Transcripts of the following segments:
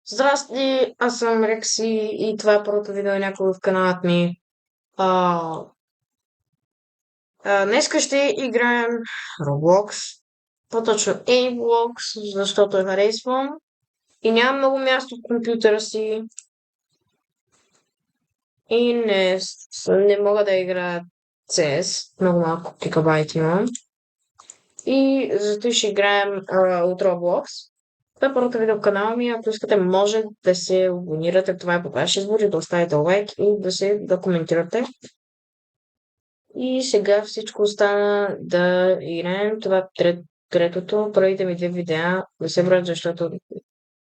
Здрасти, аз съм Рекси и това е първото видео някой в каналът ми. А, Днеска ще играем Roblox, по-точно A-Blox, защото я харесвам и нямам много място в компютъра си и не мога да играя CS, много малко гигабайт имам. И зато ще играем от Roblox. Това е първото видео в канала ми. Ако искате, може да се абонирате. Това е по ваш избор и да оставите лайк и да коментирате. И сега всичко остана да играем. Това третото. Първите ми две видеа да се броят, защото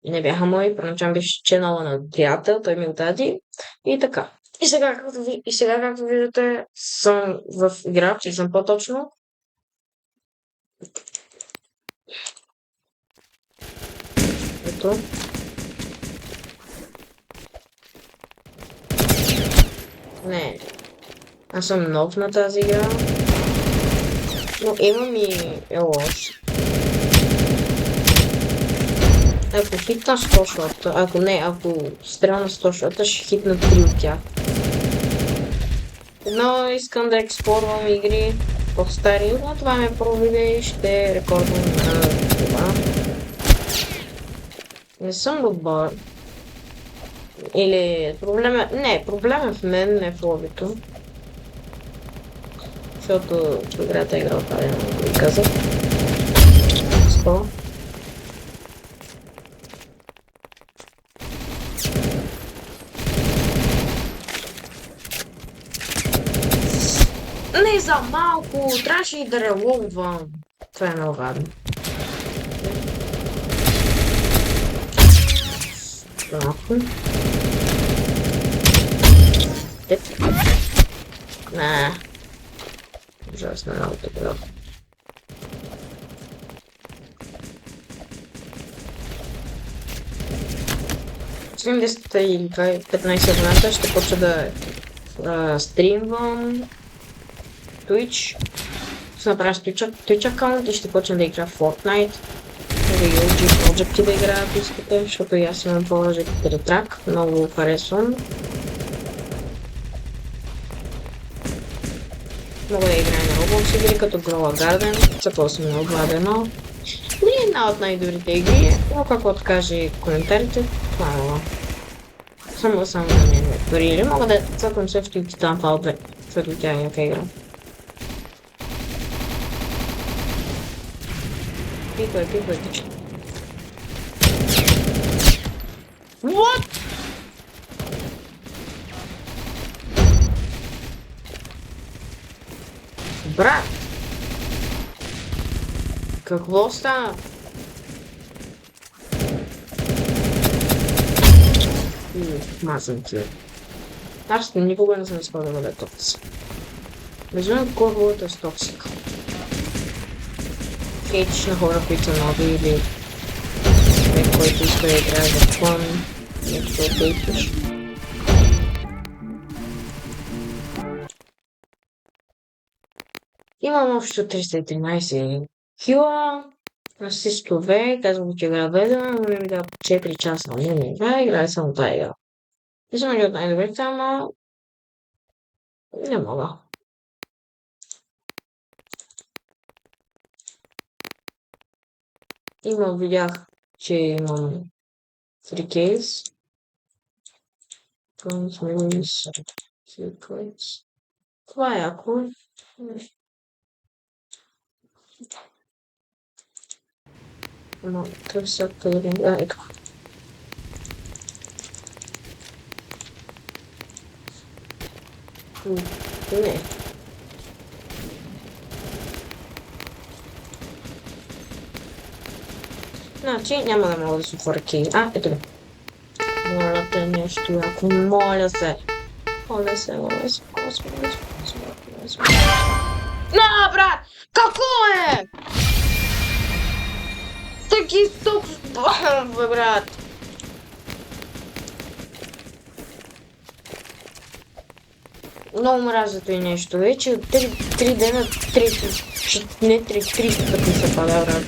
не бяха мои. Първоначално беше ченала на приятел, той ми го даде. И така. И сега, както виждате, съм в игра, че съм по-точно. Ето. Не. Аз съм нов на тази игра. Но имам и лош. Ако хитна 100 шота, ако стрелна на 100 шота, ще хитна 3 от тях. Но искам да експлорвам игри по-стари, но това ме първо видео и ще рекордвам на това. Не съм добър. Или проблема в мен, не в лобито. Защото играта е игра от това, го казах. 100. Не за малко, трябваше и да релоудвам. Това е много гадно. Малко. Ужасно много добро. След 10 или 15 минута ще почна да стримвам Twitch. Ще направя Twitch аккаунт и ще почна да игра в Fortnite. Или OG Project да играя, ако искате, защото и аз имам Project Retrack. Много го харесвам. Мога да играя на Roblox игри, като Grow a Garden, цъпал съм много гладено. Не е една от най-добрите игри, но каквото каже коментарите, това е много. Само на мен ме парили. Мога да цъкам също и Titanfall 2, защото тя е яка игра. Пиквай. What? Брат! Какво стана? Мазам ти. Аз никога не съм искал да бъда токсик. Между колко е с токсик. Хейтиш на хора, които са нови или човек, който иска да играе за фон, нещо да хейтиш. Имам общо 313 кила, асистове, казвам, че игра ведена, но ми дава 4 часа на мен игра, играе само тази игра. И съм един от най-добрите, ама не мога. Видях, че имам 3 кейс. Това е яко. Но търся къде. Ето. Не. Значи няма да мога да си отворя кей. Ето ли. Моля те нещо яко. Моля се. На, брат! Какво е? Таки толкова, брат. Много мразя това нещо. Вече от 3 дена, 300 пъти се пада, брат.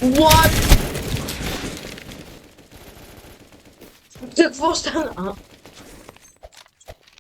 What? Какво стана?